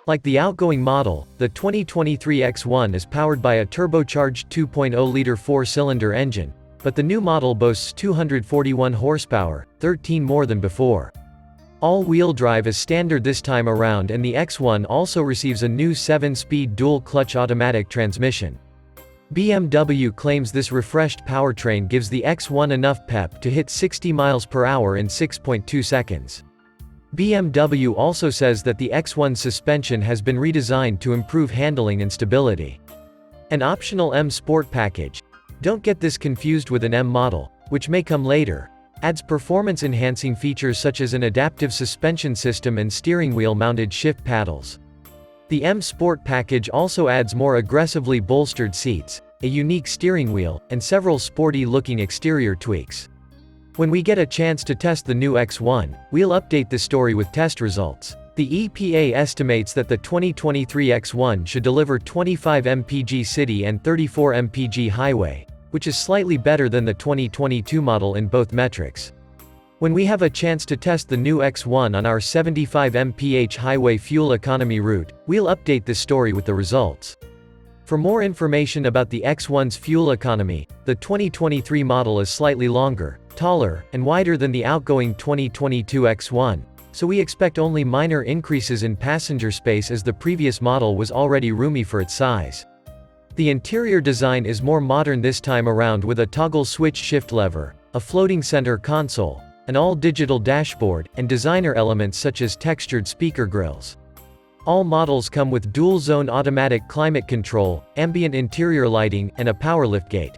Like the outgoing model, the 2023 X1 is powered by a turbocharged 2.0-liter four-cylinder engine, but the new model boasts 241 horsepower, 13 more than before. All-wheel drive is standard this time around, and the X1 also receives a new 7-speed dual-clutch automatic transmission. BMW claims this refreshed powertrain gives the X1 enough pep to hit 60 miles per hour in 6.2 seconds. BMW also says that the X1 suspension has been redesigned to improve handling and stability. An optional M Sport package, don't get this confused with an M model, which may come later, adds performance-enhancing features such as an adaptive suspension system and steering wheel-mounted shift paddles. The M Sport package also adds more aggressively bolstered seats, a unique steering wheel, and several sporty-looking exterior tweaks. When we get a chance to test the new X1, we'll update this story with test results. The EPA estimates that the 2023 X1 should deliver 25 mpg city and 34 mpg highway, which is slightly better than the 2022 model in both metrics. When we have a chance to test the new X1 on our 75 mph highway fuel economy route, we'll update this story with the results. For more information about the X1's fuel economy, the 2023 model is slightly longer, taller, and wider than the outgoing 2022 X1, so we expect only minor increases in passenger space as the previous model was already roomy for its size. The interior design is more modern this time around with a toggle switch shift lever, a floating center console, an all-digital dashboard, and designer elements such as textured speaker grills. All models come with dual-zone automatic climate control, ambient interior lighting, and a power liftgate.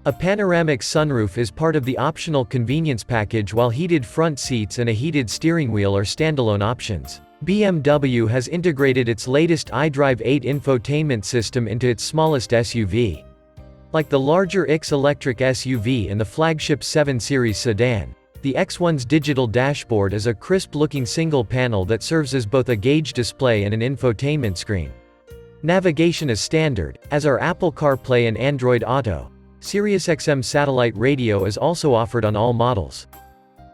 A panoramic sunroof is part of the optional convenience package, while heated front seats and a heated steering wheel are standalone options. BMW has integrated its latest iDrive 8 infotainment system into its smallest SUV. Like the larger X electric SUV and the flagship 7 Series sedan, the X1's digital dashboard is a crisp-looking single panel that serves as both a gauge display and an infotainment screen. Navigation is standard, as are Apple CarPlay and Android Auto. SiriusXM satellite radio is also offered on all models.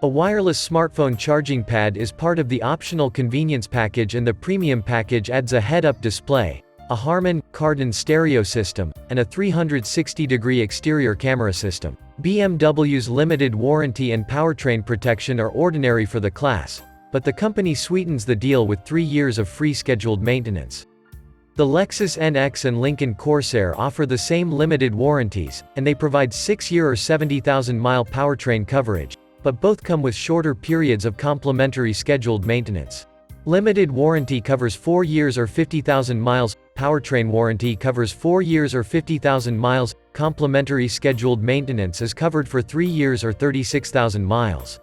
A wireless smartphone charging pad is part of the optional convenience package, and the premium package adds a head-up display, a Harman Kardon stereo system, and a 360-degree exterior camera system. BMW's limited warranty and powertrain protection are ordinary for the class, but the company sweetens the deal with 3 years of free scheduled maintenance. The Lexus NX and Lincoln Corsair offer the same limited warranties, and they provide 6-year or 70,000-mile powertrain coverage, but both come with shorter periods of complimentary scheduled maintenance. Limited warranty covers 4 years or 50,000 miles, powertrain warranty covers 4 years or 50,000 miles, complimentary scheduled maintenance is covered for 3 years or 36,000 miles.